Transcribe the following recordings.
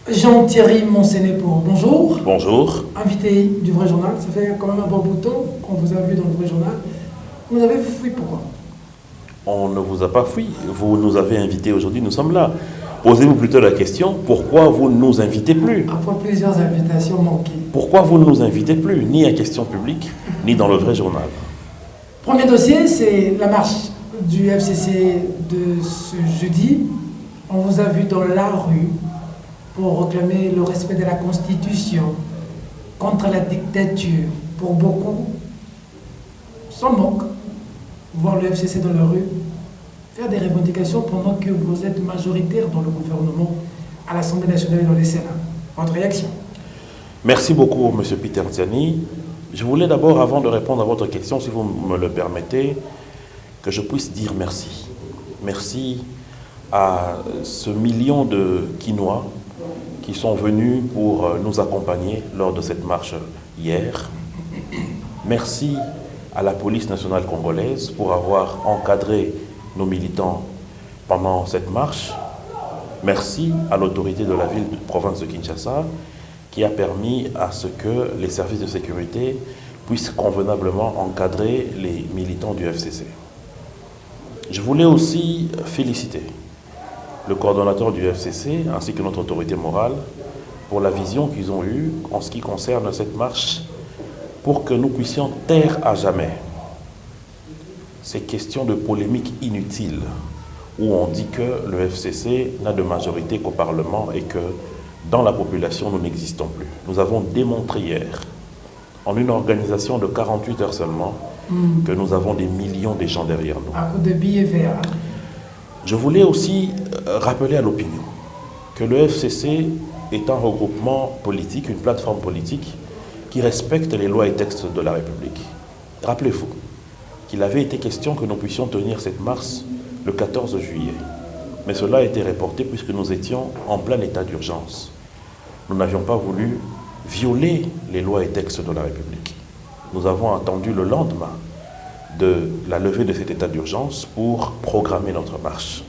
Jean-Thierry Monsénépo, bonjour. Bonjour. Invité du Vrai Journal, ça fait quand même un bon bout de temps qu'on vous a vu dans le Vrai Journal. Vous nous avez fui, pourquoi? On ne vous a pas fui, vous nous avez invités aujourd'hui, nous sommes là. Posez-vous plutôt la question, pourquoi vous ne nous invitez plus? Après plusieurs invitations manquées. Pourquoi vous ne nous invitez plus, ni à Question Publique, ni dans le Vrai Journal? Premier dossier, c'est la marche du FCC de ce jeudi. On vous a vu dans la rue pour réclamer le respect de la Constitution, contre la dictature. Pour beaucoup, s'en moquent, voir le FCC dans la rue, faire des revendications pendant que vous êtes majoritaire dans le gouvernement, à l'Assemblée nationale et dans les Sénats. Votre réaction? Merci beaucoup, M. Peter Tiani. Je voulais d'abord, avant de répondre à votre question, si vous me le permettez, que je puisse dire merci. Merci à ce million de Quinois qui sont venus pour nous accompagner lors de cette marche hier. Merci à la police nationale congolaise pour avoir encadré nos militants pendant cette marche. Merci à l'autorité de la ville de province de Kinshasa qui a permis à ce que les services de sécurité puissent convenablement encadrer les militants du FCC. Je voulais aussi féliciter le coordonnateur du FCC ainsi que notre autorité morale pour la vision qu'ils ont eue en ce qui concerne cette marche pour que nous puissions taire à jamais ces questions de polémique inutiles où on dit que le FCC n'a de majorité qu'au Parlement et que dans la population nous n'existons plus. Nous avons démontré hier, en une organisation de 48 heures seulement, que nous avons des millions de gens derrière nous. À coup de billets verts. Je voulais aussi rappeler à l'opinion que le FCC est un regroupement politique, une plateforme politique qui respecte les lois et textes de la République. Rappelez-vous qu'il avait été question que nous puissions tenir cette marche le 14 juillet. Mais cela a été reporté puisque nous étions en plein état d'urgence. Nous n'avions pas voulu violer les lois et textes de la République. Nous avons attendu le lendemain de la levée de cet état d'urgence pour programmer notre marche.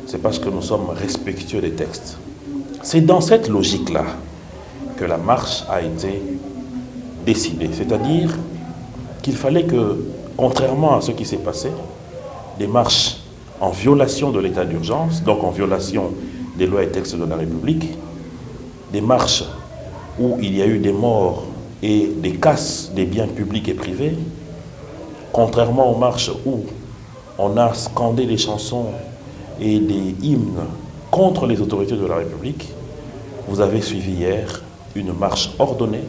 C'est parce que nous sommes respectueux des textes. C'est dans cette logique-là que la marche a été décidée. C'est-à-dire qu'il fallait que, contrairement à ce qui s'est passé, des marches en violation de l'état d'urgence, donc en violation des lois et textes de la République, des marches où il y a eu des morts et des casses des biens publics et privés, contrairement aux marches où on a scandé des chansons et des hymnes contre les autorités de la République, vous avez suivi hier une marche ordonnée,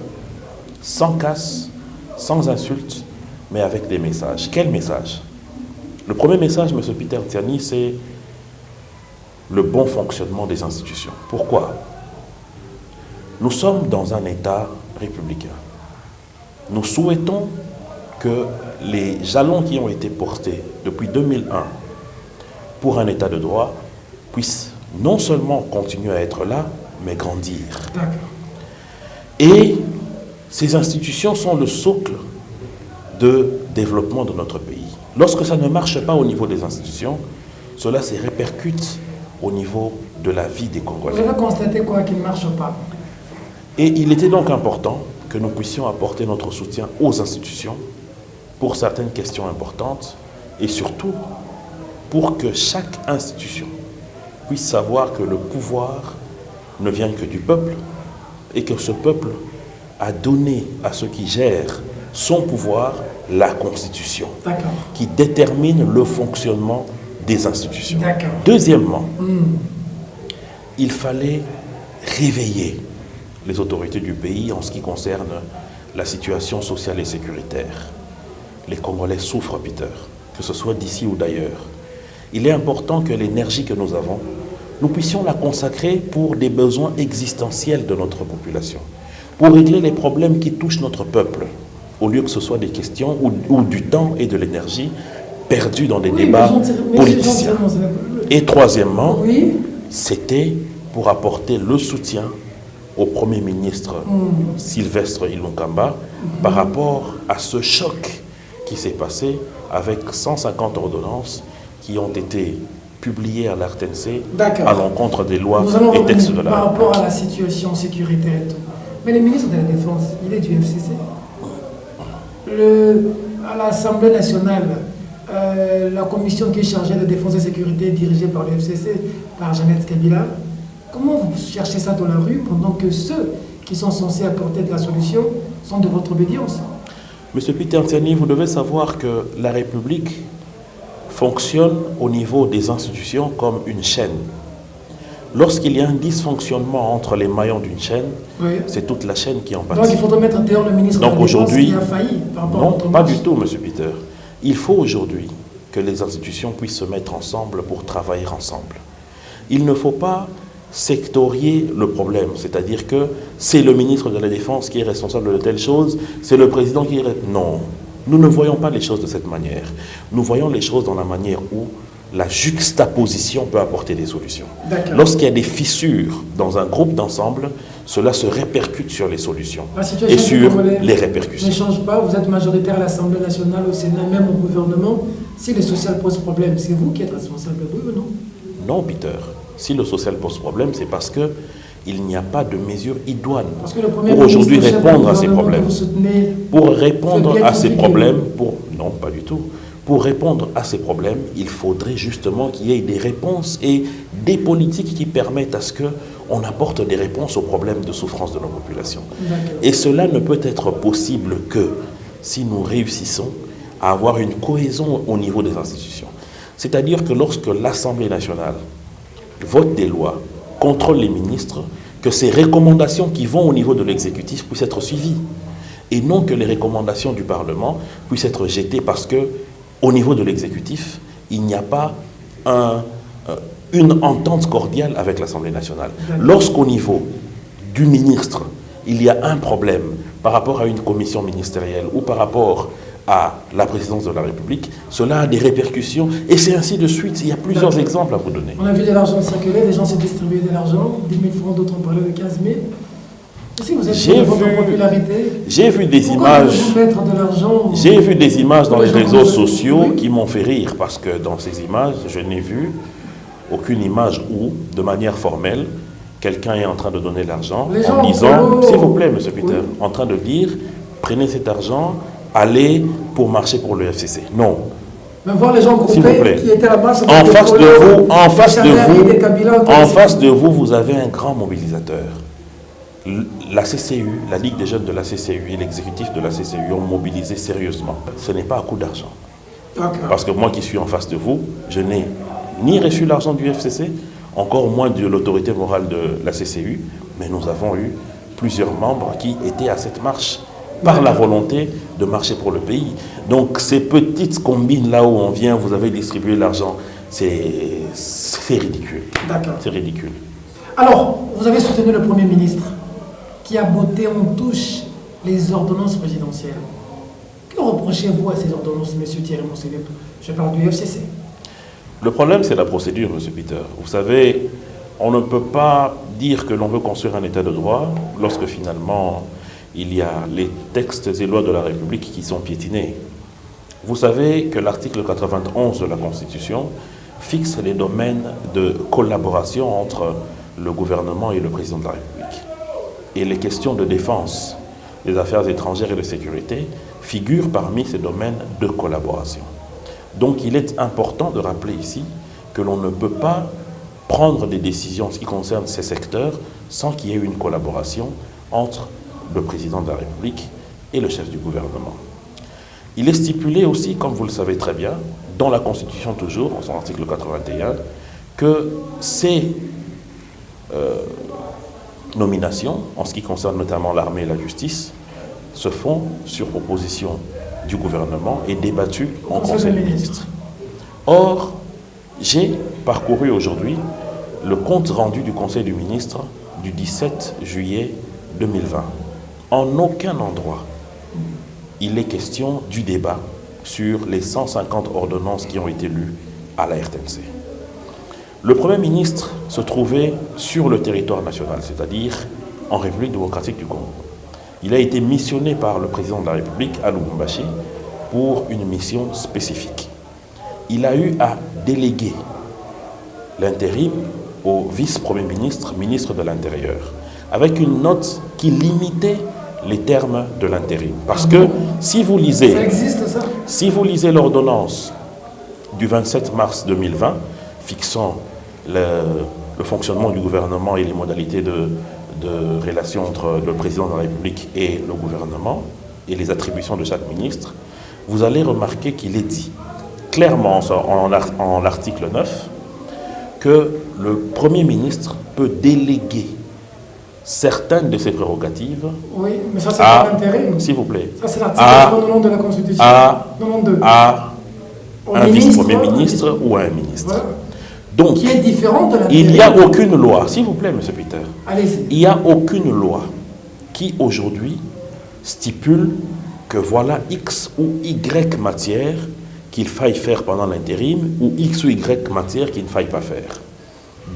sans casse, sans insultes, mais avec des messages. Quel message? Le premier message, M. Peter Tiani, c'est le bon fonctionnement des institutions. Pourquoi? Nous sommes dans un État républicain. Nous souhaitons que les jalons qui ont été portés depuis 2001 pour un État de droit puissent non seulement continuer à être là, mais grandir. Et ces institutions sont le socle de développement de notre pays. Lorsque ça ne marche pas au niveau des institutions, cela se répercute au niveau de la vie des Congolais. Vous avez constaté quoi qu'il ne marche pas? Et il était donc important que nous puissions apporter notre soutien aux institutions pour certaines questions importantes et surtout pour que chaque institution puisse savoir que le pouvoir ne vient que du peuple et que ce peuple a donné à ceux qui gèrent son pouvoir la Constitution qui détermine le fonctionnement des institutions. Deuxièmement, il fallait réveiller les autorités du pays en ce qui concerne la situation sociale et sécuritaire. Les Congolais souffrent, Peter, que ce soit d'ici ou d'ailleurs. Il est important que l'énergie que nous avons, nous puissions la consacrer pour des besoins existentiels de notre population, pour régler les problèmes qui touchent notre peuple, au lieu que ce soit des questions ou du temps et de l'énergie perdus dans des débats politiciens. Et troisièmement, c'était pour apporter le soutien au Premier ministre Sylvestre Ilunkamba par rapport à ce choc qui s'est passé avec 150 ordonnances qui ont été publié à l'RTNC D'accord. à l'encontre des lois Nous allons et textes de revenir la par République. rapport à la situation sécuritaire et tout. Mais le ministre de la Défense, il est du FCC. À l'Assemblée nationale, la commission qui est chargée de défense et sécurité est dirigée par le FCC, par Jeannette Kabila. Comment vous cherchez ça dans la rue pendant que ceux qui sont censés apporter de la solution sont de votre obédience? Monsieur Peter Tiani, vous devez savoir que la République fonctionne au niveau des institutions comme une chaîne. Lorsqu'il y a un dysfonctionnement entre les maillons d'une chaîne, Oui. c'est toute la chaîne qui en Donc pâtit. il faudrait mettre dehors le ministre de la Donc Défense aujourd'hui, qui a failli par rapport à non, votre pas marche. du tout, Monsieur Peter. Il faut aujourd'hui que les institutions puissent se mettre ensemble pour travailler ensemble. Il ne faut pas sectorier le problème, c'est-à-dire que c'est le ministre de la Défense qui est responsable de telle chose, c'est le président qui est... Non, nous ne voyons pas les choses de cette manière. Nous voyons les choses dans la manière où la juxtaposition peut apporter des solutions. Lorsqu'il y a des fissures dans un groupe d'ensemble, cela se répercute sur les solutions et sur les répercussions. Ne change pas, vous êtes majoritaire à l'Assemblée nationale, au Sénat, même au gouvernement. Si le social pose problème, c'est vous qui êtes responsable, oui ou non? Non, Peter. Si le social pose problème, c'est parce qu'il n'y a pas de mesures idoines pour aujourd'hui répondre à ces problèmes. Pour répondre à ces problèmes, non, pas du tout. Pour répondre à ces problèmes, il faudrait justement qu'il y ait des réponses et des politiques qui permettent à ce qu'on apporte des réponses aux problèmes de souffrance de nos populations. Et cela ne peut être possible que si nous réussissons à avoir une cohésion au niveau des institutions. C'est-à-dire que lorsque l'Assemblée nationale vote des lois, contrôle les ministres, que ces recommandations qui vont au niveau de l'exécutif puissent être suivies. Et non que les recommandations du Parlement puissent être jetées parce que au niveau de l'exécutif, il n'y a pas une entente cordiale avec l'Assemblée nationale. Lorsqu'au niveau du ministre, il y a un problème par rapport à une commission ministérielle ou par rapport à la présidence de la République, cela a des répercussions et c'est ainsi de suite. Il y a plusieurs exemples à vous donner. On a vu de l'argent circuler, les gens s'est distribué de l'argent, 10 000 francs, d'autres ont parlé de 15 000. J'ai vu des images dans les réseaux sociaux qui m'ont fait rire parce que dans ces images, je n'ai vu aucune image où, de manière formelle, quelqu'un est en train de donner l'argent en disant, s'il vous plaît, Monsieur Peter, en train de dire, prenez cet argent, allez pour marcher pour le FCC. Non. Mais voir les gens groupés qui étaient là-bas, en face de vous, vous avez un grand mobilisateur. La CCU, la Ligue des jeunes de la CCU et l'exécutif de la CCU ont mobilisé sérieusement. Ce n'est pas à coup d'argent. Parce que moi qui suis en face de vous, je n'ai ni reçu l'argent du FCC, encore moins de l'autorité morale de la CCU, mais nous avons eu plusieurs membres qui étaient à cette marche par la volonté de marcher pour le pays. Donc ces petites combines là où on vient, vous avez distribué l'argent, c'est ridicule. C'est ridicule. Alors, vous avez soutenu le Premier ministre qui a botté en touche les ordonnances présidentielles. Que reprochez-vous à ces ordonnances, M. Thierry Monselep? Je parle du FCC. Le problème, c'est la procédure, M. Peter. Vous savez, on ne peut pas dire que l'on veut construire un état de droit lorsque finalement il y a les textes et lois de la République qui sont piétinés. Vous savez que l'article 91 de la Constitution fixe les domaines de collaboration entre le gouvernement et le président de la République. Et les questions de défense, des affaires étrangères et de sécurité figurent parmi ces domaines de collaboration. Donc il est important de rappeler ici que l'on ne peut pas prendre des décisions en ce qui concerne ces secteurs sans qu'il y ait une collaboration entre le président de la République et le chef du gouvernement. Il est stipulé aussi, comme vous le savez très bien, dans la Constitution toujours, en son article 81, que ces nominations, en ce qui concerne notamment l'armée et la justice, se font sur proposition du gouvernement et débattues en Conseil des ministres. Or, j'ai parcouru aujourd'hui le compte rendu du Conseil des ministres du 17 juillet 2020. En aucun endroit, il est question du débat sur les 150 ordonnances qui ont été lues à la RTNC. Le Premier ministre se trouvait sur le territoire national, c'est-à-dire en République démocratique du Congo. Il a été missionné par le président de la République à Lubumbashi pour une mission spécifique. Il a eu à déléguer l'intérim au vice-premier ministre, ministre de l'Intérieur, avec une note qui limitait les termes de l'intérim. Parce que si vous lisez, Ça existe, ça? si vous lisez l'ordonnance du 27 mars 2020 fixant le fonctionnement du gouvernement et les modalités de relation entre le président de la République et le gouvernement et les attributions de chaque ministre, vous allez remarquer qu'il est dit clairement en l'article 9 que le Premier ministre peut déléguer certaines de ses prérogatives. Oui, mais ça c'est pas l'intérim. S'il vous plaît. Ça c'est l'article 92 de la Constitution. À un vice-premier ministre ou à un ministre. Voilà. Donc, qui est différent de l'intérim. Il n'y a aucune loi, s'il vous plaît, M. Peter. Allez-y. Il n'y a aucune loi qui aujourd'hui stipule que voilà X ou Y matière qu'il faille faire pendant l'intérim ou X ou Y matière qu'il ne faille pas faire.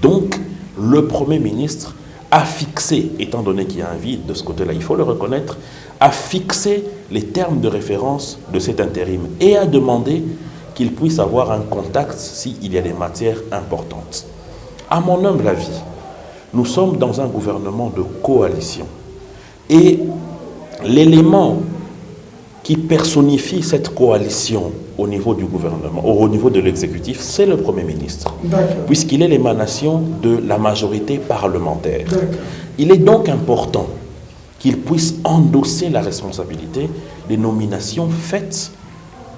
Donc, le Premier ministre a fixé, étant donné qu'il y a un vide de ce côté-là, il faut le reconnaître, a fixé les termes de référence de cet intérim et a demandé qu'il puisse avoir un contact s'il y a des matières importantes. À mon humble avis, nous sommes dans un gouvernement de coalition. Et l'élément qui personnifie cette coalition au niveau du gouvernement, au niveau de l'exécutif, c'est le Premier ministre, puisqu'il est l'émanation de la majorité parlementaire. Il est donc important qu'il puisse endosser la responsabilité des nominations faites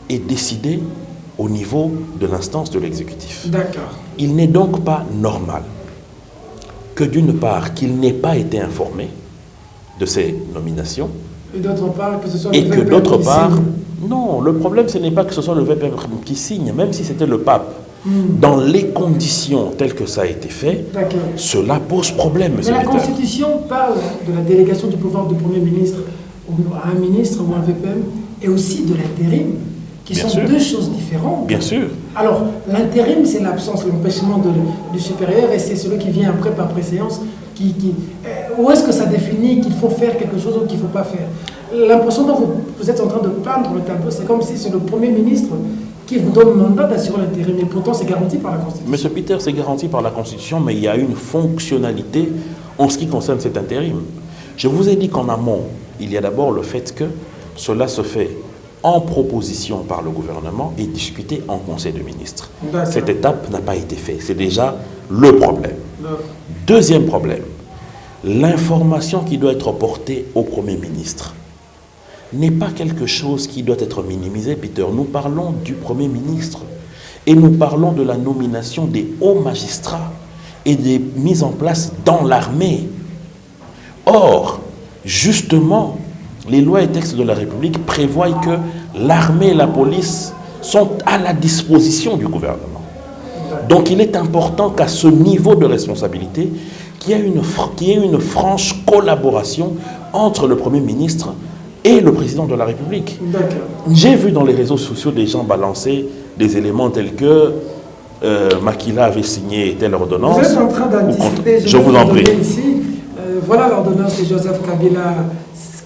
et décidées au niveau de l'instance de l'exécutif. Il n'est donc pas normal que d'une part, qu'il n'ait pas été informé de ces nominations, et d'autre part, que ce soit et que d'autre part, non, le problème ce n'est pas que ce soit le VPM qui signe, même si c'était le pape. Dans les conditions telles que ça a été fait, cela pose problème, monsieur. Mais la Constitution parle de la délégation du pouvoir du Premier ministre à un ministre ou à un VPM, et aussi de l'intérim, qui sont deux choses différentes. Bien sûr. Alors, l'intérim, c'est l'absence, l'empêchement du supérieur, et c'est celui qui vient après par préséance. Où est-ce que ça définit qu'il faut faire quelque chose ou qu'il ne faut pas faire? L'impression dont vous êtes en train de peindre le tableau, c'est comme si c'est le Premier ministre qui vous donne le mandat d'assurer l'intérim, et pourtant c'est garanti par la Constitution. Monsieur Peter, c'est garanti par la Constitution, mais il y a une fonctionnalité en ce qui concerne cet intérim. Je vous ai dit qu'en amont, il y a d'abord le fait que cela se fait en proposition par le gouvernement et discuté en Conseil de ministres. Cette étape n'a pas été faite. C'est déjà le problème. Deuxième problème, l'information qui doit être portée au Premier ministre n'est pas quelque chose qui doit être minimisé, Peter. Nous parlons du Premier ministre et nous parlons de la nomination des hauts magistrats et des mises en place dans l'armée. Or, justement, les lois et textes de la République prévoient que l'armée et la police sont à la disposition du gouvernement. Donc il est important qu'à ce niveau de responsabilité, qu'il y ait une franche collaboration entre le Premier ministre et le président de la République. J'ai vu dans les réseaux sociaux des gens balancer des éléments tels que Makila avait signé telle ordonnance. Vous êtes en train d'anticiper, je vous en prie. Ici, voilà l'ordonnance de Joseph Kabila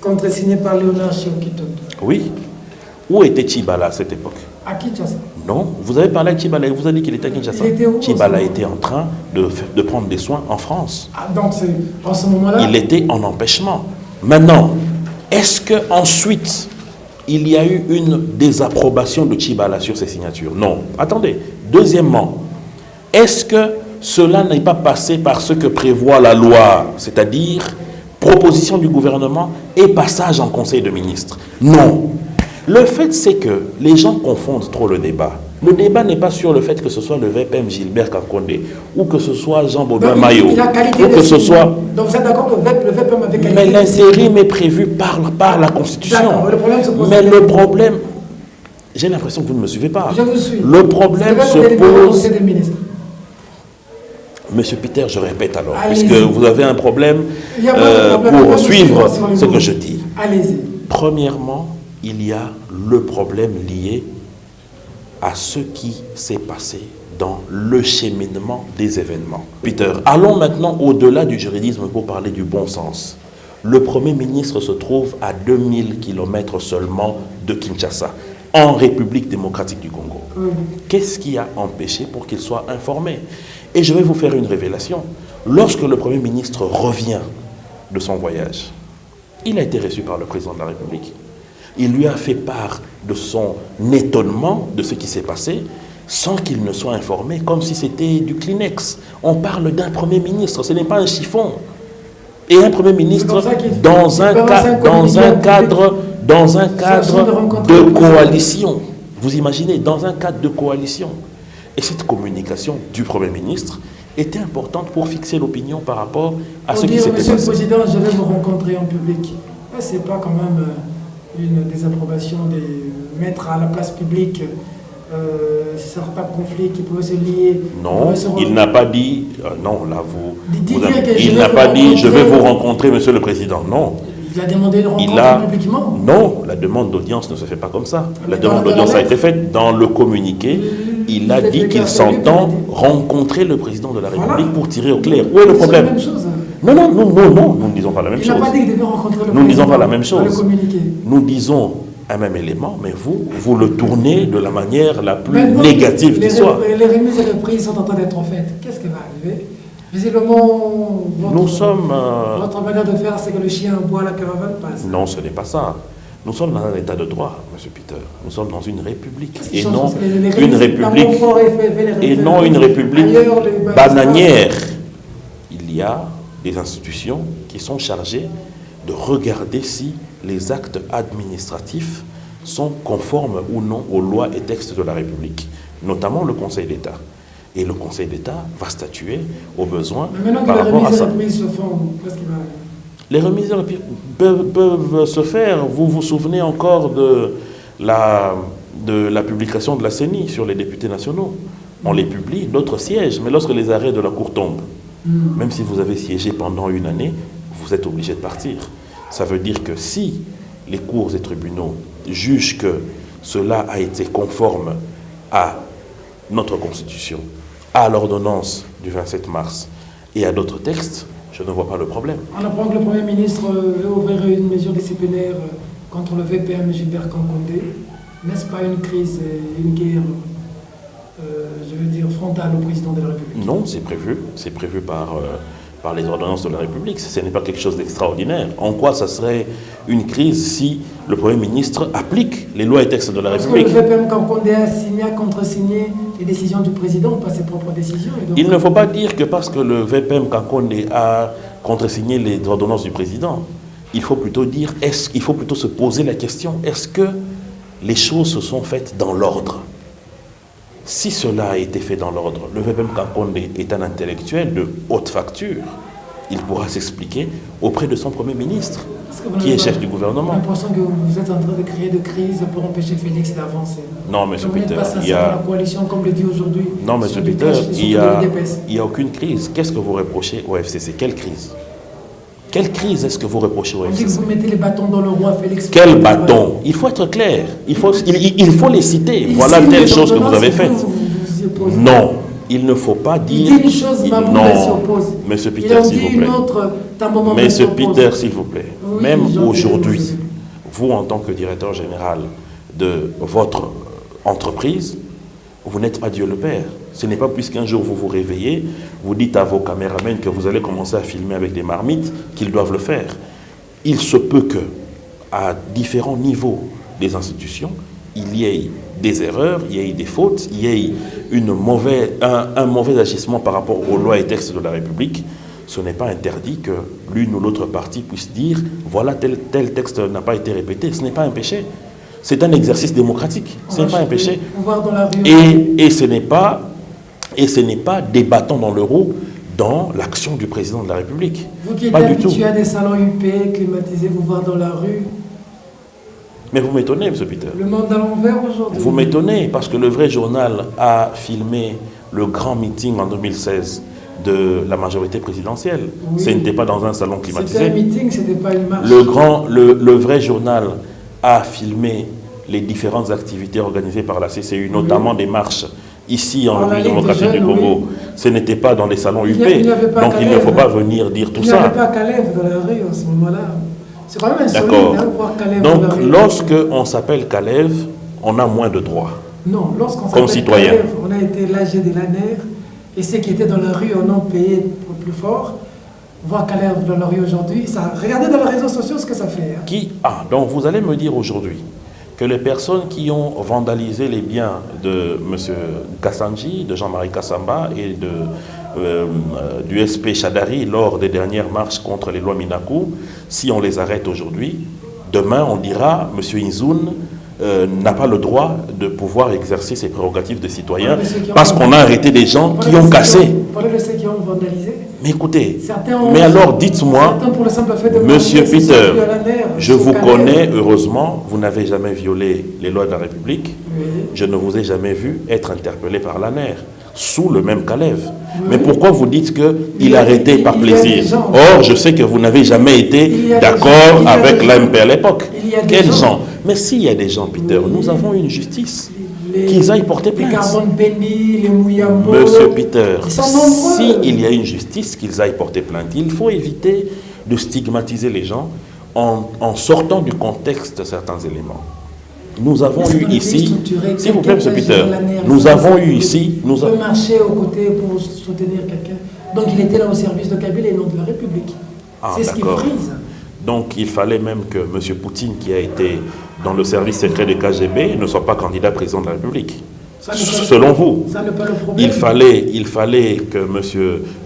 contresignée par Léonard Chiokitoto. Oui. Où était Tchibala à cette époque? À Kinshasa. Non, vous avez parlé à Tchibala et vous avez dit qu'il était à Kinshasa. Tchibala était en train de prendre des soins en France. Ah, donc en ce moment-là... Il était en empêchement. Maintenant, est-ce qu'ensuite, il y a eu une désapprobation de Tchibala sur ses signatures? Non. Attendez. Deuxièmement, est-ce que cela n'est pas passé par ce que prévoit la loi, c'est-à-dire proposition du gouvernement et passage en Conseil de ministres? Non. Le fait, c'est que les gens confondent trop le débat. Le débat n'est pas sur le fait que ce soit le VPM Gilbert Kakonde ou que ce soit Jean-Baudouin Maillot ou que ce soit... Donc vous êtes d'accord que le VPM avait qualité? Mais l'intérim est prévu par la Constitution. Mais le problème... J'ai l'impression que vous ne me suivez pas. Je vous suis. Le problème se pose... Monsieur Peter, je répète alors, puisque vous avez un problème pour suivre ce que je dis. Allez-y. Premièrement, il y a le problème lié à ce qui s'est passé dans le cheminement des événements. Peter, allons maintenant au-delà du juridisme pour parler du bon sens. Le Premier ministre se trouve à 2000 km seulement de Kinshasa, en République démocratique du Congo. Qu'est-ce qui a empêché pour qu'il soit informé? Et je vais vous faire une révélation. Lorsque le Premier ministre revient de son voyage, il a été reçu par le président de la République. Il lui a fait part de son étonnement de ce qui s'est passé, sans qu'il ne soit informé, comme si c'était du Kleenex. On parle d'un Premier ministre, ce n'est pas un chiffon. Et un Premier ministre dans un cadre de coalition. Vous imaginez, dans un cadre de coalition. Et cette communication du Premier ministre était importante pour fixer l'opinion par rapport à ce qui s'était passé. Monsieur le Président, je vais vous rencontrer en public. Ce n'est pas quand même une désapprobation de mettre à la place publique certains conflits qui pouvaient se lier. Non, il n'a pas dit, non, là il n'a pas dit, je vais vous rencontrer, Monsieur le Président, non. Il a demandé de rencontrer publiquement. Non, la demande d'audience ne se fait pas comme ça. La demande d'audience a été faite dans le communiqué. Il a dit qu'il s'entend rencontrer le président de la République pour tirer au clair. Où est le problème? Non, nous ne disons pas la même chose. Il n'a pas dit qu'il devait rencontrer le président. Nous ne disons pas la même chose. Nous disons un même élément, mais vous le tournez de la manière la plus négative qui soit. Les remises et reprises sont en train d'être faites. Qu'est-ce qui va arriver? Visiblement, votre manière de faire, c'est que le chien boit, la caravane passe. Non, ce n'est pas ça. Nous sommes dans un état de droit, M. Peter. Nous sommes dans une république. Et non une république bananière. Il y a des institutions qui sont chargées de regarder si les actes administratifs sont conformes ou non aux lois et textes de la République, notamment le Conseil d'État. Et le Conseil d'État va statuer au besoin par rapport à ça. Les remises et reprises peuvent se faire. Vous vous souvenez encore de la publication de la CENI sur les députés nationaux. On les publie, d'autres siègent, mais lorsque les arrêts de la Cour tombent, même si vous avez siégé pendant une année, vous êtes obligé de partir. Ça veut dire que si les cours et tribunaux jugent que cela a été conforme à notre Constitution, à l'ordonnance du 27 mars et à d'autres textes, je ne vois pas le problème. On apprend que le Premier ministre veut ouvrir une mesure disciplinaire contre le VPM Gilbert Kankondé. N'est-ce pas une crise, une guerre, je veux dire, frontale au président de la République? Non, c'est prévu. C'est prévu par les ordonnances de la République. Ce n'est pas quelque chose d'extraordinaire. En quoi ça serait une crise si le Premier ministre applique les lois et textes de la République? Parce que le VPM Kankondé a contresigné les décisions du président, pas ses propres décisions. Il ne faut pas dire que parce que le VPM Kankondé a contresigné les ordonnances du président, il faut plutôt dire, il faut plutôt se poser la question, est-ce que les choses se sont faites dans l'ordre? Si cela a été fait dans l'ordre, le VPM Kankondé est un intellectuel de haute facture. Il pourra s'expliquer auprès de son Premier ministre, qui est chef du gouvernement. J'ai l'impression que vous êtes en train de créer de crise pour empêcher Félix d'avancer. Non, M. Peter, il y a... la coalition, comme le dit aujourd'hui. Non, M. Peter, il n'y a aucune crise. Qu'est-ce que vous reprochez au FCC? Quelle crise? Quelle crise est-ce que vous reprochez au FCC? On dit que vous mettez les bâtons dans le roi, Félix. Quel bâton? Il faut être clair. Il faut les citer. Voilà telle chose que vous avez faite. Non, il ne faut pas dire... Il dit une chose, Maboula s'y oppose. Monsieur Peter, s'il vous plaît. Monsieur Peter, s'il vous plaît. Oui, même aujourd'hui, vous, en tant que directeur général de votre entreprise, vous n'êtes pas Dieu le Père. Ce n'est pas puisqu'un jour vous vous réveillez, vous dites à vos caméramens que vous allez commencer à filmer avec des marmites qu'ils doivent le faire. Il se peut que, à différents niveaux des institutions, il y ait des erreurs, il y ait des fautes, il y ait un mauvais agissement par rapport aux lois et textes de la République. Ce n'est pas interdit que l'une ou l'autre partie puisse dire « voilà, tel texte n'a pas été répété ». Ce n'est pas un péché. C'est un exercice démocratique. Ce n'est pas un péché. Et ce n'est pas des bâtons dans le roue dans l'action du président de la République. Vous qui êtes habitué à des salons UP, climatisés, vous voir dans la rue. Mais vous m'étonnez, M. Peter. Le monde à l'envers aujourd'hui. Vous m'étonnez parce que le vrai journal a filmé le grand meeting en 2016 de la majorité présidentielle. Oui. Ce n'était pas dans un salon climatisé. C'était un meeting, ce n'était pas une marche. Le vrai journal a filmé les différentes activités organisées par la CCU, notamment des marches ici en République démocratique du Congo. Oui. Ce n'était pas dans des salons UP. Donc il ne faut pas venir dire tout ça. Il n'y avait pas Kalev dans la rue en ce moment-là. C'est quand même insolite de voir Kalev. Donc lorsqu'on s'appelle Kalev, on a moins de droits. Non, lorsqu'on s'appelle Kalev, on a été l'AG de l'ANER Et ceux qui étaient dans la rue en ont payé pour plus fort. Voir Caleb dans la rue aujourd'hui, regardez dans les réseaux sociaux ce que ça fait. Donc vous allez me dire aujourd'hui que les personnes qui ont vandalisé les biens de M. Kassanji, de Jean-Marie Kassamba et du SP Chadari lors des dernières marches contre les lois Minakou, si on les arrête aujourd'hui, demain on dira M. Inzoun n'a pas le droit de pouvoir exercer ses prérogatives de citoyen parce qu'on a arrêté des gens qui ont cassé. Parlez de ceux qui ont vandalisé. Mais écoutez, alors dites-moi, Monsieur Peter, je vous connais, heureusement, vous n'avez jamais violé les lois de la République. Oui. Je ne vous ai jamais vu être interpellé par l'ANER, sous le même Caleb. Oui. Mais pourquoi vous dites qu'il est arrêté par plaisir? Or, je sais que vous n'avez jamais été d'accord avec l'AMP à l'époque. Quels gens? Mais s'il y a des gens, Peter, nous avons une justice. Qu'ils aillent porter plainte. Monsieur Peter, s'il y a une justice, qu'ils aillent porter plainte. Il faut éviter de stigmatiser les gens en sortant du contexte certains éléments. Nous avons eu ici, s'il vous plaît, Monsieur Peter, nous avons eu ici... Nous avons marché aux côtés pour soutenir quelqu'un. Donc il était là au service de Kabila et non de la République. C'est ce qui frise. Donc il fallait même que M. Poutine, qui a été dans le service secret du KGB, ne soit pas candidat président de la République. Selon vous, il fallait que M.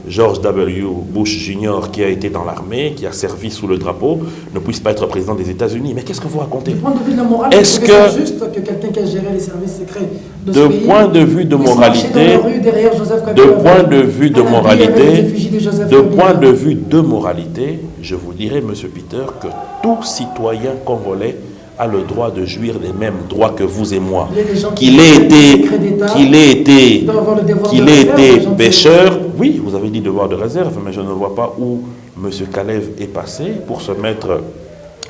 George W. Bush Jr., qui a été dans l'armée, qui a servi sous le drapeau, ne puisse pas être président des États-Unis. Mais qu'est-ce que vous racontez? Du point de vue de la morale, est-ce que c'est juste que quelqu'un qui a géré les services secrets de ce pays, point de vue de moralité, je vous dirais, M. Peter, que tout citoyen congolais a le droit de jouir des mêmes droits que vous et moi. Qu'il ait été pêcheur, oui, vous avez dit devoir de réserve, mais je ne vois pas où M. Kalev est passé pour se mettre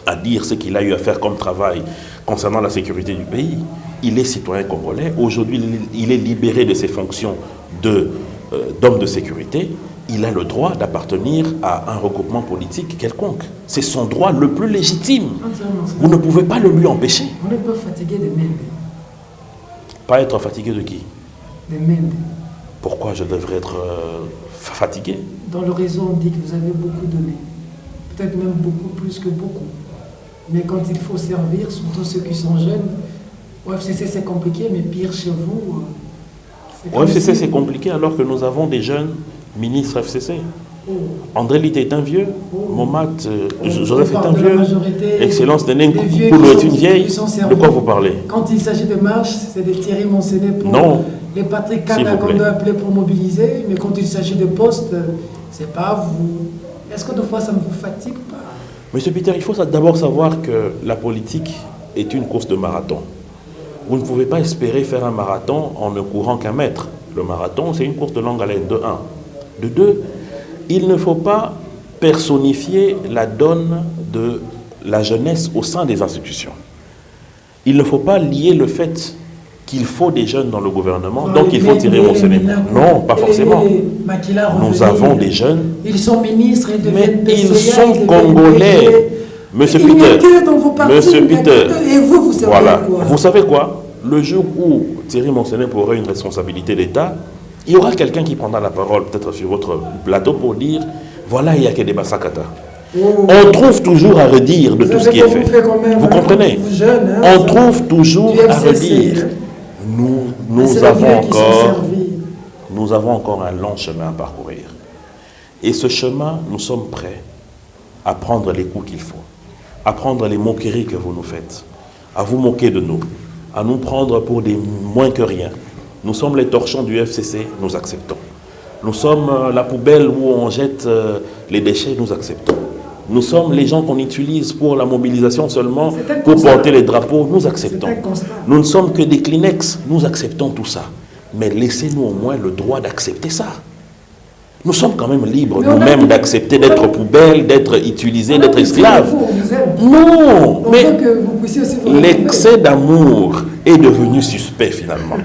à dire ce qu'il a eu à faire comme travail concernant la sécurité du pays. Il est citoyen congolais. Aujourd'hui, il est libéré de ses fonctions d'homme de sécurité. Il a le droit d'appartenir à un regroupement politique quelconque. C'est son droit le plus légitime. Vous ne pouvez pas le lui empêcher. On est pas fatigué de Mende. Pas être fatigué de qui? De Mende. Pourquoi je devrais être fatigué? Dans le réseau, on dit que vous avez beaucoup donné. Peut-être même beaucoup plus que beaucoup. Mais quand il faut servir, surtout ceux qui sont jeunes, au FCC c'est compliqué, mais pire chez vous. Au FCC c'est compliqué alors que nous avons des jeunes ministre FCC. André Lite est un vieux, Momat, Joseph est un vieux, Excellence Neneng Koulou est une vieille. De quoi vous parlez? Quand il s'agit de marche, c'est des Thierry Monsenet pour les Patrick Kana qu'on doit appeler pour mobiliser, mais quand il s'agit de postes, c'est pas vous. Est-ce que des fois ça ne vous fatigue pas? Monsieur Peter, il faut d'abord savoir que la politique est une course de marathon. Vous ne pouvez pas espérer faire un marathon en ne courant qu'un mètre. Le marathon, c'est une course de longue haleine, de 1. De 2, il ne faut pas personnifier la donne de la jeunesse au sein des institutions. Il ne faut pas lier le fait qu'il faut des jeunes dans le gouvernement, donc il faut tirer mon Sénégal. Non, pas forcément. Nous avons des jeunes. Ils sont ministres, mais ils sont congolais. Monsieur Peter, et vous savez voilà. Quoi? Vous savez quoi? Le jour où Thierry Monsenet aurait une responsabilité d'État, il y aura quelqu'un qui prendra la parole, peut-être sur votre plateau, pour dire voilà, il y a que des Bassakata. On trouve toujours à redire de tout ce qui est fait. Vous comprenez? On trouve toujours à redire. Nous avons encore un long chemin à parcourir. Et ce chemin, nous sommes prêts à prendre les coups qu'il faut, à prendre les moqueries que vous nous faites, à vous moquer de nous, à nous prendre pour des moins que rien. Nous sommes les torchons du FCC, nous acceptons. Nous sommes la poubelle où on jette les déchets, nous acceptons. Nous sommes les gens qu'on utilise pour la mobilisation seulement, pour porter les drapeaux, nous acceptons. Nous ne sommes que des Kleenex, nous acceptons tout ça. Mais laissez-nous au moins le droit d'accepter ça. Nous sommes quand même libres nous-mêmes d'accepter d'être poubelle, d'être utilisés, d'être esclaves. Non, mais l'excès d'amour est devenu suspect finalement.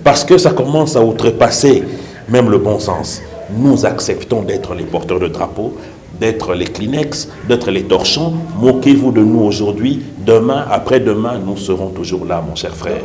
Parce que ça commence à outrepasser même le bon sens. Nous acceptons d'être les porteurs de drapeaux, d'être les Kleenex, d'être les torchons. Moquez-vous de nous aujourd'hui. Demain, après-demain, nous serons toujours là, mon cher frère.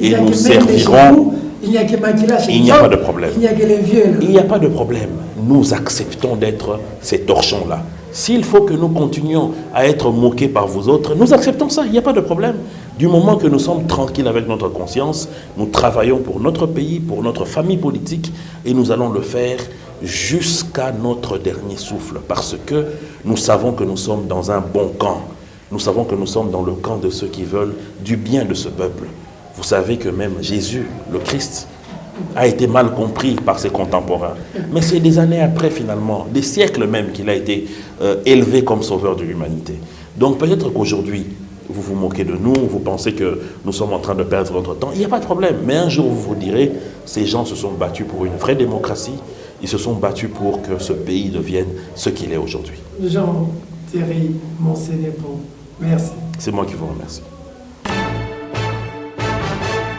Et nous servirons Il n'y a que Makila chez Il n'y a pas de problème. Il n'y a que les vieux. Là. Il n'y a pas de problème. Nous acceptons d'être ces torchons-là. S'il faut que nous continuions à être moqués par vous autres, nous acceptons ça, il n'y a pas de problème. Du moment que nous sommes tranquilles avec notre conscience, nous travaillons pour notre pays, pour notre famille politique, et nous allons le faire jusqu'à notre dernier souffle, parce que nous savons que nous sommes dans un bon camp. Nous savons que nous sommes dans le camp de ceux qui veulent du bien de ce peuple. Vous savez que même Jésus, le Christ, a été mal compris par ses contemporains. Mais c'est des années après, finalement, des siècles même, qu'il a été élevé comme sauveur de l'humanité. Donc peut-être qu'aujourd'hui, vous vous moquez de nous, vous pensez que nous sommes en train de perdre notre temps. Il n'y a pas de problème. Mais un jour, vous vous direz, ces gens se sont battus pour une vraie démocratie. Ils se sont battus pour que ce pays devienne ce qu'il est aujourd'hui. Jean-Thierry Monsénépo, merci. C'est moi qui vous remercie.